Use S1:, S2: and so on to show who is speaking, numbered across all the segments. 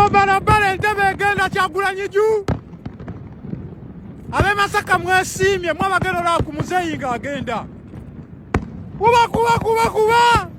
S1: kwa barabara entebe egenda Kyagulanyi juu. Abe Masaka mwesimye mwabagenda la ku muzeyi nga agenda. Kuba.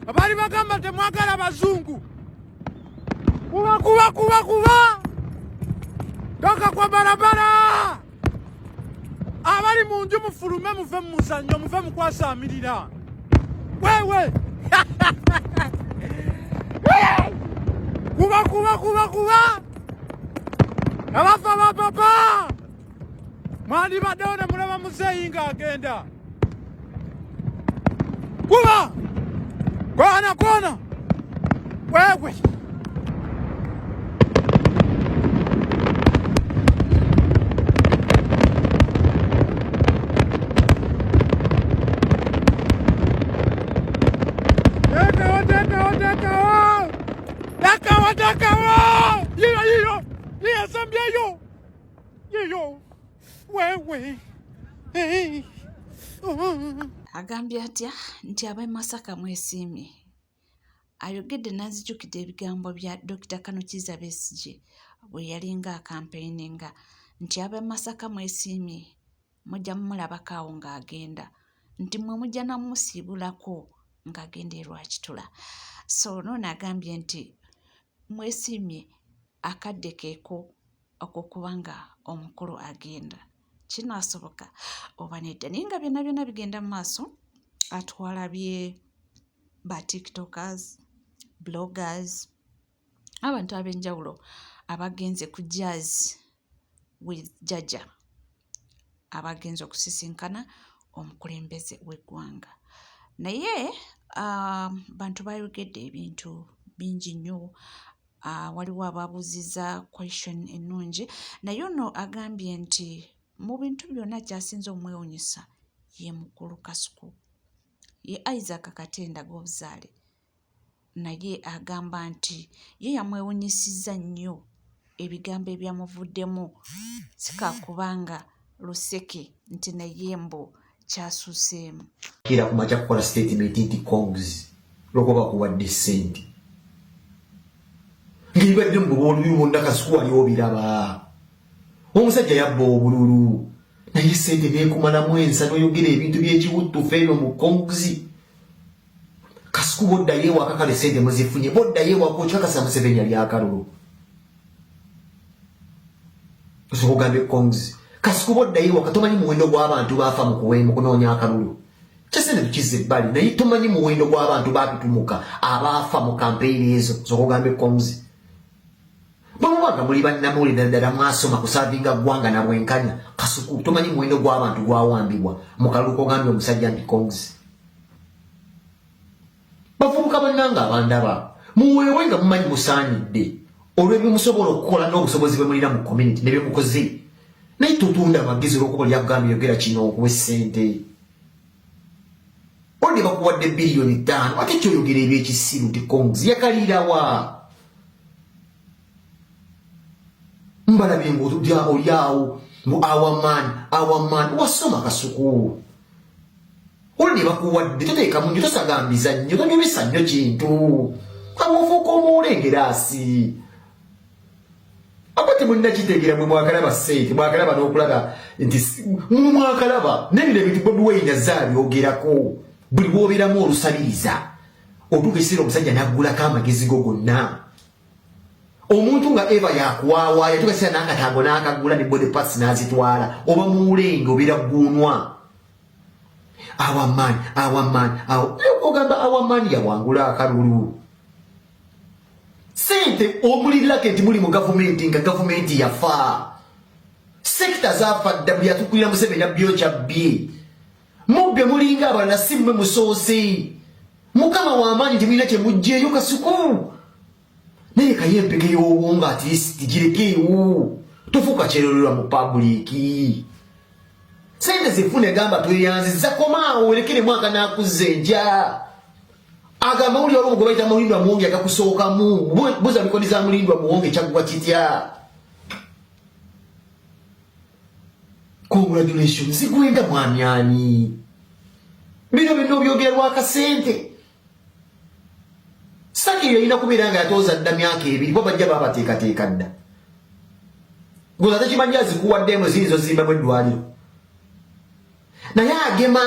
S1: Abali bagamba temwagala bazungu. Kuba. Toka kwa barabara. Abali munju mufulume muve muzanyo muve mukwasa amirira. Wewe. Kuba. Abafa papa. Mwandi badone mulaba muzeyi nga agenda. Kuba. Kwana. Wewe. Dakawa. Iyo sambia yo. Wewe. Hey.
S2: Agambye atya nti abe Masaka mwesimye. Ayogedde n'azijjukidde ebigambo bya Dr. Kanukiza Besigye bwe yalinga akampeininga nti abe Masaka mwesimye mujja mumulabako awo ng'agenda nti mwe mujja namusiibulako ng'agenda Lwakitula. So noono agambye nti mwesimye akadde keeko okukubanga omukulu agenda. Kinaasoboka oba nedda naye nga byonna bigenda mu maaso. Atwalabye ba tiktokers, bloggers, abantu ab'enjawulo abagenze ku Jazz with Jaja, abagenze okusisinkana omukulembeze w'eggwanga. Naye bantu bayogedde ebintu bingi nnyo. Waliwo ababuuziza question ennungi naye ono agambye nti mu bintu byonna kyasinze omwewuunyisa ye mukulu Kasuku, ye Isaac Katenda Gobuzaale. Naye agamba nti ye yamwewuunyisizza nnyo ebigambo ebyamuvuddemu sikakubanga luseke nti naye mbu kyasuuseemu.
S3: Kira kumacha kukola statement nti Kongs lokoba kuwadde ssente. Ngibadde mu bw'olululu bonna Kasuku wali obiraba. Omusajja yabba obululu naye ssente neekumalamu ensa n'oyogera ebintu by'ekiwuttufu eno mu Kongs. Kasuku boddayo ewaka kale ssente muzifunye, boddayo ewaka okikakasa Museveni yali akalulu. Osobola okugamba Kongs. Kasuku boddayo ewaka tomanyi muwendo gw'abantu baafa mu kunoonya akalulu. Kyasente tukizza ebbali naye tomanyi muwendo gw'abantu baapitumuka abaafa mu kampeyini ezo. Osobola okugamba Kongs. Bamubanga muli bannamawulire ddala mwasoma kusaavinga ggwanga na bwenkanya. Kasuku tomanyi muwendo gw'abantu gwawambibwa mu kalulu k'ogambye omusajja nti Kongs. Bavubuka bannanga abandaba muweewe nga mumanyi musaanidde olw'ebimusobola okukola n'obusobozi bwe mulina mu community ne bye mukoze. Naye tutunda amagezi olw'okuba lyakugambye yogera kino okuwa essente. Odde bakuwadde biliyoni 5 ate kyoyogera eby'ekisiru nti Kongs yakalirawa. Mbalabye olyawo mu awaman wasoma Kasuku. Olne bakuwadde toteeka mu nnyo tosagambiza nnyo tonyumisa nnyo kintu. Awofuuka omuwulengera asi. Abate munnakitegeera mwe mwakalaba ssente mwakalaba n'okulaba nti mwakalaba n'ebino ebintu Bobi Wine azze abyogerako buli bw'obeeramu olusabiriza otuuka ekiseera omusajja n'aggulako amagezi go gonna. Omuntu nga Eva yakuwaawaaya atuuka ekiseera n'akataago n'akagula ne body parts n'azitwala oba muwulenge obeera gguunwa. Awaman ogamba awaman yawangula akalulu. Sente omulirako nti muli mu gavumenti nga gavumenti yafa. Sekita zaafa dda buli atukulira Museveni abbyo kyabbye. Mubbe mulinga abalala si mmwe musoose. Mukama w'amaanyi temulina kye muggyeeyo Kasuku. Naye kayempeke y'owo nga at least girekeewo. Tofuuka kyerolera mu pabuliiki. Sente zifune gamba tweyanziza komaawo olekere mwaka n'akuzza enja. Agamba uli olwo mugobaita mulindwa muwonge akakusookamu. Buza bikoni za mulindwa muwonge kyaggwa kitya. Congratulations zigwenda mwami ani. Bino byonna obyogerwa akasente. Saki yalina kubeera nga yatooza dda myaka ebiri bo bajja babateekateeka dda. Goza tekimanyi azikuwaddemu zirizo zimbamu eddwaliro. Naye agema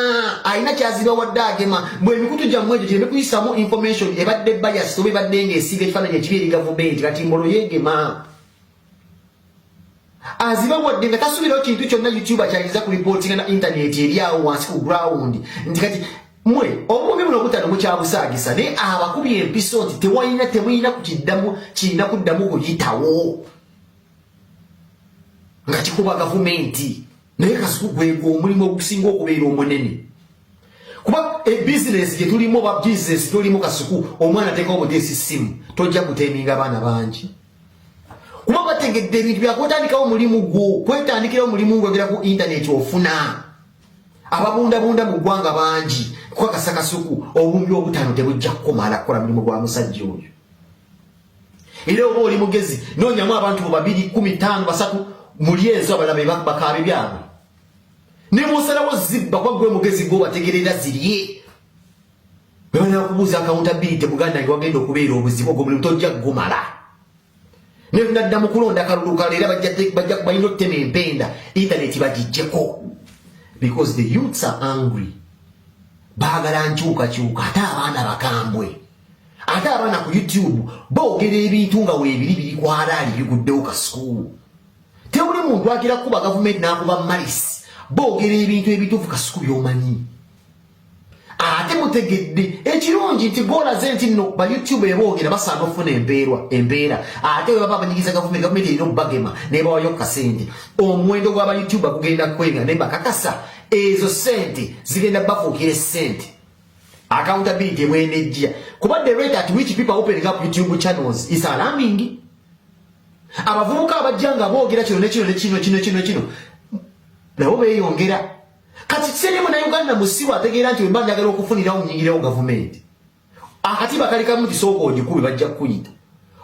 S3: alina kyazimba wadde agema bwe emikutu gyammwe egyo gyembe kuyisamu information ebadde bias oba ebadde ng'esiiga ekifaananyi ekibi eri gavumenti kati mbolo yeegema. Aziba wadde nga tasuubirawo kintu kyonna YouTube akyayinza ku reportinga na internet eri awo wansi ku ground nti kati mwe obubi buno butano mukyabusaagisa naye abakubye empiso nti temulina kukiddamu kirina kuddamu kuyitawo nga kikuba gavumenti naye Kasuku gwego omulimu ogusinga okubeera omunene kuba ebizinesi gye tulimu oba bizinesi tulimu Kasuku omwana teekawo mugesi ssimu tojja kuteeminga abaana bangi kuba bategedde ebintu byakotandikawo omulimu gwo kwetandikirawo omulimu gwogera ku intaneti ofuna ababundabunda mu ggwanga bangi kukakasa Kasuku obumbi obutano tebujja kukomala kukola mulimu gwa musajja oyo era oba oli mugezi noonyamu abantu bo 2, 15, 3 muli enzo abalala bakaabe byabwe ne musalawo zibba kwa gwe mugezi gwo bategerera ziriye bwana kubuza accountability Buganda ngi wagenda okubeera obuzibu ogwo mulimu tojja kugumala ne ndadda mu kulonda kaluluka leera bajja kubayina okutema empenda internet bagijjeko because the youths are angry baagala nkyukakyuka ate abaana bakambwe ate abaana ku YouTube boogera ebintu nga weebiri biri kwalaali biguddewo Kasuku tewuli muntu agira kuba gavumenti n'akuba malisi boogera ebintu ebituufu Kasuku by'omanyi ate mutegedde ekirungi nti golaze nti nno ba YouTube eboogera basaana ofuna empeera ate bwe baba banyigiza gavumenti erina okubagema nebawayo kasente omuwendo gw'aba YouTube gugenda kwenga naye bakakasa ezo sente zigenda bafuukira sente accountability emwenejja kuba the rate at which people opening up YouTube channels is alarming. Abavubuka abajja nga boogera kino nabo beeyongera kati seremu na Uganda musiwa ategeera nti wemba njagala okufunirawo nnyingirewo gavumenti akatiba kali kamu nti sooka ogikubi bajja kukuyita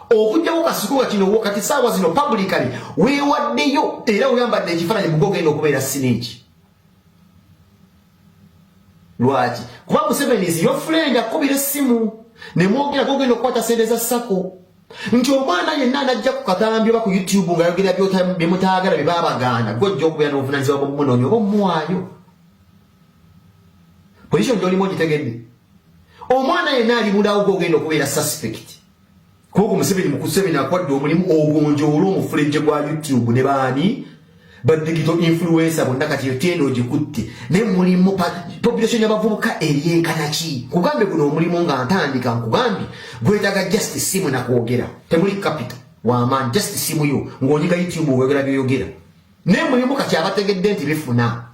S3: okujjawo Kasuku kino kati saawa zino publicly weewaddeyo era weyambadde ekifaananyi mugo ogenda okubeera siniki lwaki kuba Museveni is your friend akubira essimu ne mwogera gogenda okukwata sente za Sako nti omwana yenna anajja ku katambi oba ku YouTube ng'ayogera byemutaagala bye baabaganda gwojja okubeera n'obuvunaanyizibwa bw'omumunoonya oba omuwaayo position gy'olimu ogitegedde omwana yenna ali mulawo gw'ogenda okubeera suspect kuba Museveni akwadde omulimu ogonjoola omufulejje gwa YouTube ne baani digital influencer bonna kati yotendo ogikutte ne mulimu population y'abavubuka eryenkana ki kugambe guno omulimu nga ntandika nkugambye gwetaaga just simu nakwogera temuli capital wamaanyi just simu yo ng'onyiga YouTube wegera byoyogera ne mulimu kati abategedde nti bifuna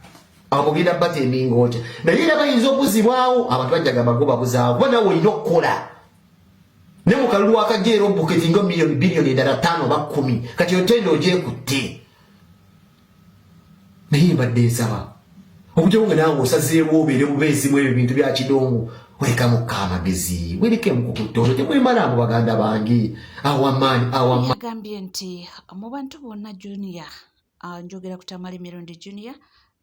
S3: abogenda bateminga otya naye era bayinza okuzibwawo abantu bajjaga bagoba buzaawo kuba nawe olina okukola ne mu kalulu akajeero buketi nga biliyoni endala 5 oba 10 kati yotendo ogyekutte naye mbadde nsaba okujjawo nga naawe osazeewo obeere bubeezi mu ebyo bintu bya kidongo werekamukka amagezi werekemu kukuttoolo temwemala mu baganda bange awamaanyi
S2: yagambye nti mu bantu bonna Junior njogera ku Tamale Mirundi Junior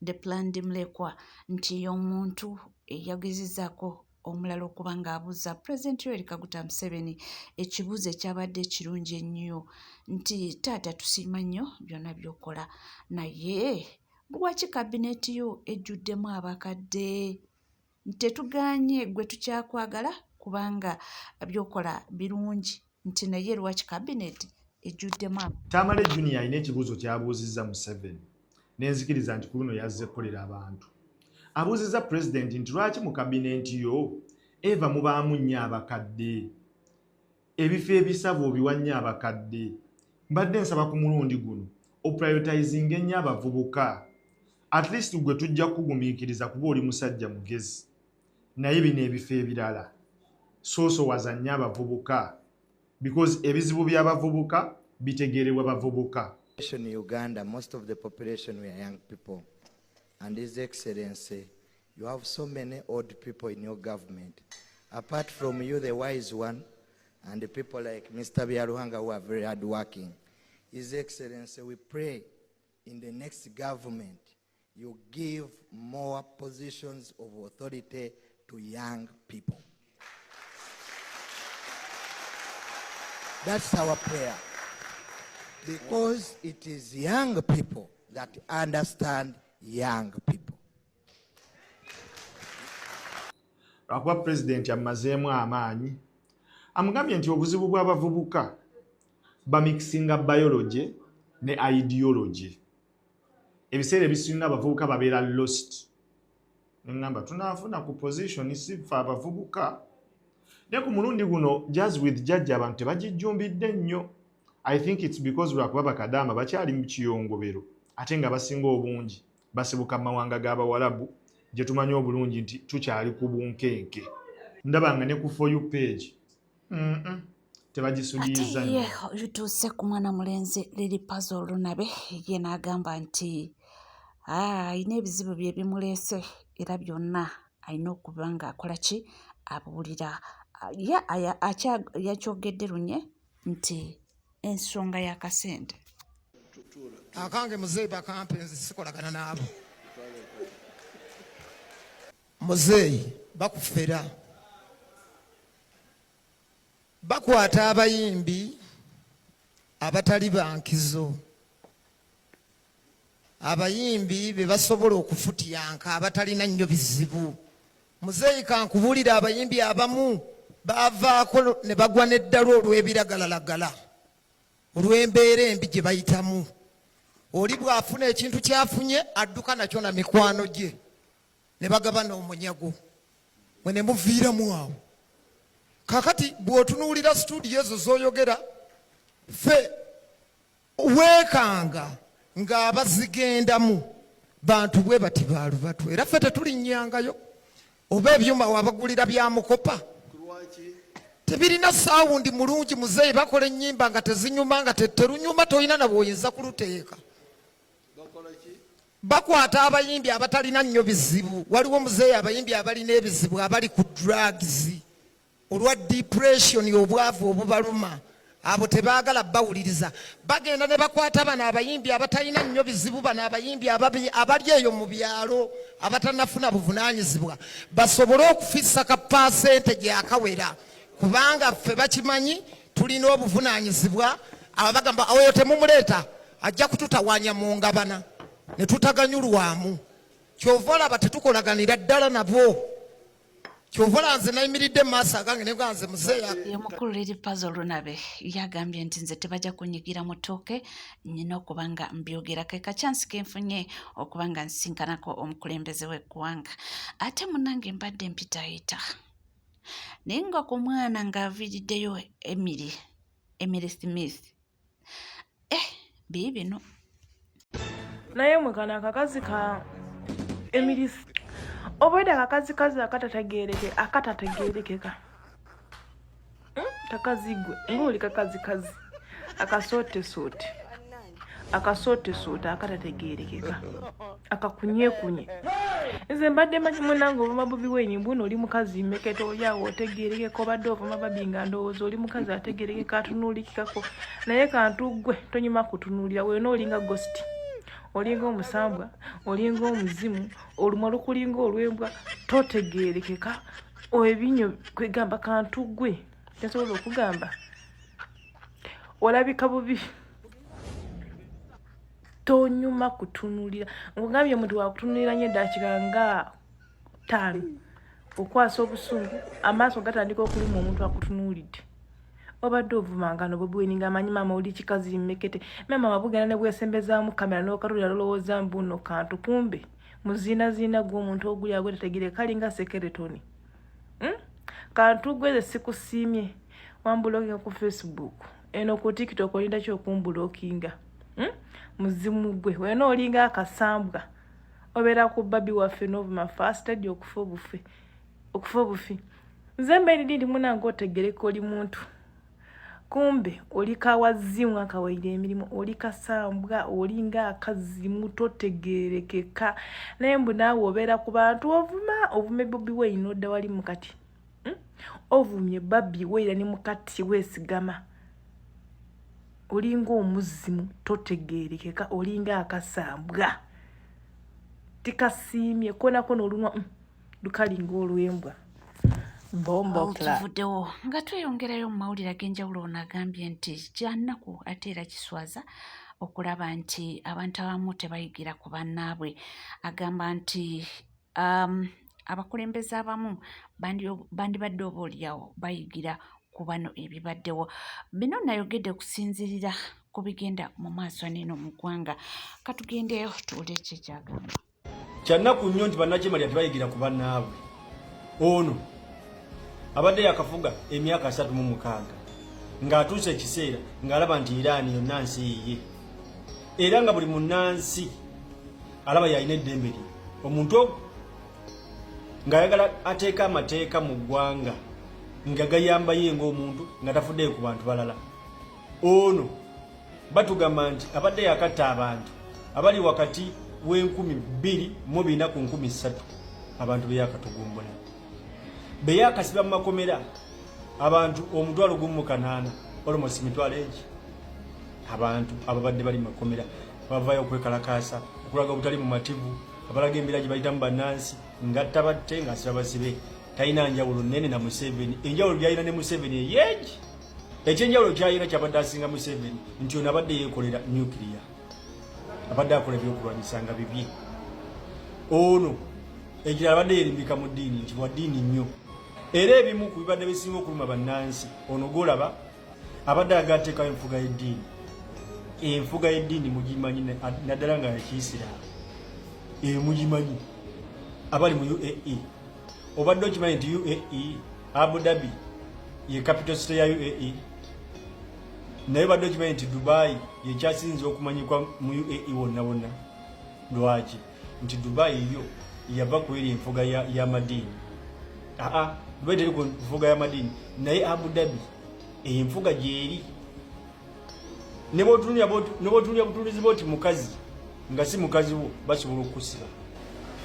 S2: the plan dimulekwa nti omuntu eyagezezzaako omulala okuba ng'abuuza President Yoweri Kaguta Museveni ekibuuzo ekyabadde kirungi ennyo nti taata tusiima nnyo byonna by'okola naye lwaki kabineti yo ejjuddemu abakadde tetuganye gwe tukyakwagala kubanga by'okola birungi nti naye lwaki kabineti ejjuddemu
S1: Tamale Junior alina ekibuuzo ky'abuuzizza Museveni nenzikiriza nti ku luno yazze kukolera abantu abuuzizza President nti lwaki mu kabineti yo eva mubaamu nnyo abakadde ebifo ebisava obiwa nnyo abakadde mbadde nsaba ku mulundi guno oprioritizing ennyo abavubuka at least gwe tujja kugumiikiriza kuba oli musajja mugezi naye bino ebifo ebirala soosowaza nnyo abavubuka because ebizibu by'abavubuka bitegeerebwa bavubuka.
S4: In Uganda, most of the population were young people. And His Excellency, you have so many old people in your government. Apart from you, the wise one, and the people like Mr. Biaruhanga who are very hardworking. His Excellency, we pray in the next government, you give more positions of authority to young people. That's our prayer. Because it is young people that understand young people.
S1: Lwakuba pulezidenti amazeemu amaanyi amugambye nti obuzibu bw'abavubuka bamikisinga biology ne ideology. Ebiseera ebisinga abavubuka babeera lost. Nengamba tunaafuna ku position sifa abavubuka. Ne ku mulundi guno Jazz with Judge abantu tebagijjumbidde nnyo. I think it's because lwakuba bakadaama bakyali mu kiyongobero ate nga basinga obungi basibuka mawanga g'Abawarabu gye tumanyi obulungi nti tukyali ku bunkenke. Ndabanga ne ku For You page tebagisuliza
S2: ate ye yutuuse ku mwana mulenzi Lily Puzzle Lunabe ye n'agamba nti ayina ebizibu bye bimuleese era byonna alina okuba ng'akola ki abuulira. Yakyogedde lunye nti ensonga y'akasente.
S5: Akange muzeeyi bakampenzi sikolagana naabo. Muzeeyi bakufera. Bakwata abayimbi abatali bankizo. Abayimbi be basobola okufutyanka abatalina nnyo bizibu. Muzeeyi kankubuulira abayimbi abamu baavaako ne bagwa n'eddala olw'ebiragalalagala. Olw'embeera embi gye bayitamu. Oli bw'afuna ekintu ky'afunye adduka nakyo na mikwano gye ne bagaba n'omunyago mwe ne muviiramu awo. Kakati bw'otunuulira studio ezo z'oyogera ffe weekanga ng'abazigendamu bantu bwe bati baalubatu era ffe tetulinnyangayo oba ebyuma wabagulira bya mukopa tebirina saawundi mulungi. Muzeeyi bakola ennyimba nga tezinyuma nga terunyuma toyina na bw'oyinza kuluteeka. Bakwata abayimbi abatalina nnyo bizibu. Waliwo muzeeyi abayimbi abalina ebizibu abali ku drugs olwa depression obwavu obubaluma abo tebaagala bawuliriza. Bagenda ne bakwata bano abayimbi abatalina nnyo bizibu bano abayimbi abali eyo mu byalo abatanafuna buvunaanyizibwa basobole okufissa ka pasente gyakawera kubanga ffe bakimanyi tulina obuvunaanyizibwa. Abagamba oyo temumuleeta ajja kututawaanya mu ngabana ne tutaganyulwamu. Kyova olaba tetukolaganira ddala nabo. Kyova olaba nze nayimiridde mu maaso agange ne bwanze muzeeyi.
S2: Ye mukulu Lily Puzzle Lunabe yagambye nti nze tebajja kunyigira mu ttooke nnyina okuba nga mbyogera ke kachansi ke nfunye okuba nga nsinkanako omukulembeze w'eggwanga. Ate munnange mbadde mpitayita naye nga ku mwana ng'aviiriddeyo Emily Smith biibino
S6: naye mwekana akakazi ka Emily obaida akakazi akatategeerekeka takazigwe ng'oli kakazi akasoote akatategeerekeka akakunyekunye. Nze mbadde manyi munange ovuma Bobi Wine mbuno oli mukazi mmekete olyawo otegeerekeka obadde ovuma Babi nga ndowooza oli mukazi ategeerekeka atunuulikikako naye kantu ggwe tonyuma kutunuulira weena olinga ghost olinga omusambwa olinga omuzimu olumwa lukulinga olw'embwa totegeerekeka ebinyo kwegamba kantu ggwe tesobola okugamba olabika bubi tonyuma kutunuulira. Nkugambye omuntu wakutunuulira nnyo eddakiika nga 5 okwasa obusungu amaaso gatandika okuluma omuntu akutunuulidde obadde ovumanga no Bobi Wine ng'amanyi maama oli kikazi mmekete maama bugenda ne bwesembezaamu kamera n'okatulira lolowooza mbuno kantu kumbe muziinaziina gw'omuntu oguli agwe tategeere kalinga sekeretoni. Kantu gweze sikusiimye wambulokinga ku Facebook eno ku TikTok olinda kyokumbulokinga muzimu gwe weena olinga akasambwa obeera ku babi waffe n'ovuma fasted okufa obufi. Nze mbeeri ndi munange otegereka oli muntu kumbe oli kawazimu akawaire emirimu oli kasambwa olinga akazimu totegeerekeka naye mbu naawe obeera ku bantu ovume Bobi Wine odda wali mukati ovumye Babi Wine ni mukati weesigama olinga omuzimu totegeerekeka olinga akasambwa tikasiimye konako n'olunwa lukalinga olw'embwa. Bombo Club.
S2: Tuvuddewo nga tweyongerayo mu mawulire ag'enjawulo ono agambye nti kya nnaku ate era kiswaza okulaba nti abantu abamu tebayigira ku bannaabwe. Agamba nti abakulembeze abamu bandibadde obaolyawo bayigira ku bano ebibaddewo. Bino nayogedde kusinzirira ku bigenda mu maaso neno mu ggwanga. Katugendeyo tuwulire kye kyagamba.
S7: Kya nnaku nnyo nti bannakimalira tebayigira ku bannaabwe. Ono abadde yakafuga emyaka 36 ng'atuuse ekiseera ng'alaba nti Iraani yonna nsi yiye, era nga buli munnansi alaba yalina eddembe lye. Omuntu ogwo ng'ayagala ateeka amateeka mu ggwanga nga gayamba ye ng'omuntu nga tafuddeyo ku bantu balala. Ono batugamba nti abadde yakatta abantu abali wakati w'2,200 ku 3,000 abantu be yakatugumbula. Be yakasiba mu makomera abantu 1,800 almost 1,000 abantu ababadde bali mu makomera bavayo okwekalakaasa okulaga obutali mu mativu abalaga embeera gye bayitamu bannansi nga tabatte nga sibabasibe. Talina njawulo nnene na Museveni. Enjawulo gy'alina ne Museveni eyeegi. Ekyenjawulo ky'alina kyabadde asinga Museveni nti ono abadde yeekolera nuclear, abadde akola ebyokulwanyisa nga bibye. Ono ekirala abadde yeerimbika mu ddiini nti wa ddiini nnyo, era ebimu ku bibadde bisinga okuluma bannansi ono golaba abadde agateekawo enfuga y'eddiini. Enfuga y'eddiini mugimanyi naddala nga yakiisiraamu mugimanyi abali mu UAE. Obadde okimanyi nti UAE Abu Dhabi ye capital city ya UAE, naye badde okimanyi nti Dubai yekyasinze okumanyikwa mu UAE wonna wonna. Lwaki? Nti Dubai yo yava ku eri enfuga y'amadiini. Dubai teri ku nfuga y'amadiini, naye Abu Dhabi enfuga gyeri. Ne bw'otunulya butunuzi bw'oti mukazi nga si mukazi wo basobola okukusiba.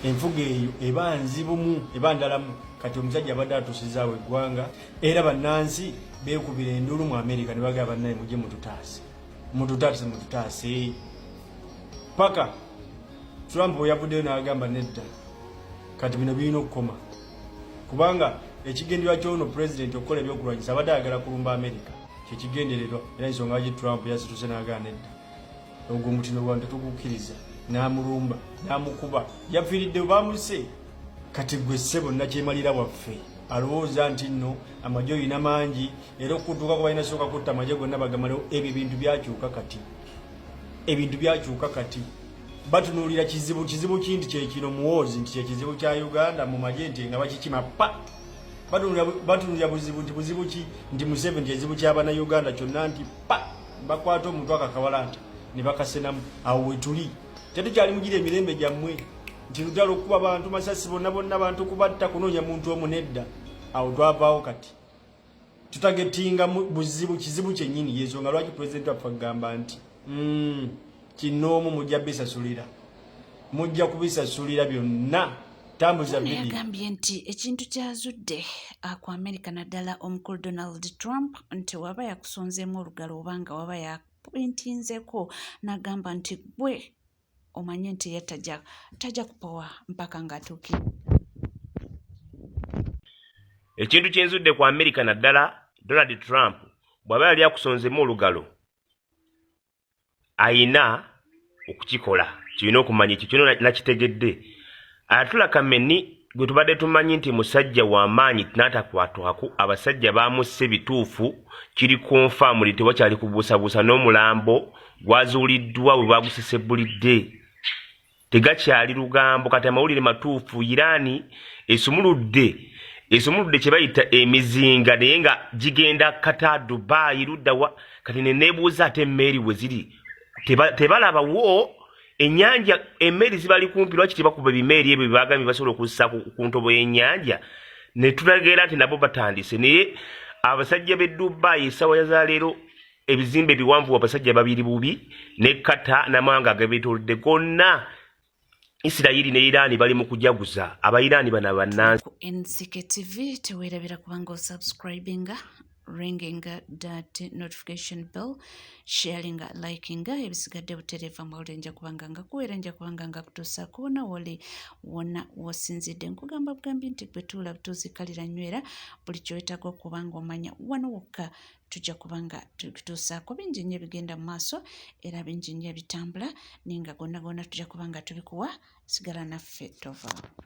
S7: Enfuga eyo eba nzibumu, eba ndalamu. Kati omusajja abadde atuusizaawo eggwanga, era bannansi beekubira endulu mu Amerika ne bagamba bannaye mujje mututaase. Paka Trump bwe yavuddeyo n'agamba nedda, kati bino birina okukoma, kubanga ekigendererwa ky'ono pulezidenti okukola ebyokulwanyisa abadde ayagala kulumba Amerika. Kyekigendererwa, era ensonga lwaki Trump yasituse n'agamba nedda, ogwo omutindo gwange tetugukkiriza. N'amulumba, n'amukuba, yafiiridde baamuse. Kati gwe ssebo nakyemalira waffe alowooza nti nno amagye olina mangi, era okutuuka ku balina sooka kutta amagye gonna bagamalewo. Ebyo ebintu byakyuka kati, ebintu byakyuka kati. Batunuulira kizibu kindi kyekino muwoozi nti kyekizibu kya Uganda mu magye nti nga bakikima pa. Batunuulira buzibu ki nti Museveni kizibu ky'abana Uganda kyonna nti pa bakwata omuntu akakawala nti ne bakasenamu. Awo wetuli tetukyali mugira emirembe gyammwe nti lutalo okuba abantu masasi bonna bantu kubatta kunoonya muntu omu nedda. Awo twavaawo kati tutagetinga kizibu kyennyini. Yensonga lwaki pulezidenti waffe agamba nti kinoomu mujja kubisasulira byonna. Tambuza video.
S2: Yagambye nti ekintu kyazudde ku Amerika naddala omukulu Donald Trump nti waba yakusonzeemu olugalo oba nga waba yapointinzeko, n'agamba nti gwe omanye nti ye tajja kupowa mpaka ng'atuukire.
S8: Ekintu kyenzudde ku Amerika naddala Donald Trump bw'aba yali akusonzeemu olugalo ayina okukikola. Kirina okumanya ekyo kino nakitegedde. Atula Kameni gwe tubadde tumanyi nti musajja w'amaanyi n'atakwatwako, abasajja baamusse bituufu, kiri konfamuli tewakyali kubuusabuusa, n'omulambo gwazuuliddwa bwe bagusesebulidde. Tegakyali lugambo, kati amawulire matuufu. Iraani esumuludde kye bayita emizinga naye nga gigenda kata Dubai luddawa. Kati neneebuuza ate emmeeri we ziri tebalabawo ennyanja. Emmeeri zibali kumpi, lwaki tebakuba ebimeeri ebyo byebagamye basobola okussa ku ntobo y'ennyanja? Ne tulageera nti nabo batandise. Naye abasajja b'e Dubai essaawa za leero ebizimbe biwanvu abasajja babiri bubi ne kata n'amawanga agabeetoolodde gonna. Isirayiri ne Iraani bali mu kujaguza. Abayiraani bana bannansi.
S2: Ku NCK TV teweerabira kubanga osubscribinga ringing that notification bell, sharing, liking, ebisigadde butereeva mawulire nja kubanga nga kuweera nja kubanga nga kutuusaako wonna woli wonna wosinzidde. Nkugamba bugambi nti bwe tuula butuuzikalira nywera buli kyowetaaga okuba nga omanya wano wokka tujja kubanga tutuusaako bingi nnyo ebigenda mu maaso era bingi nnyo ebitambula naye nga gonna gonna tujja kubanga tubikuwa sigala naffe tovaawo.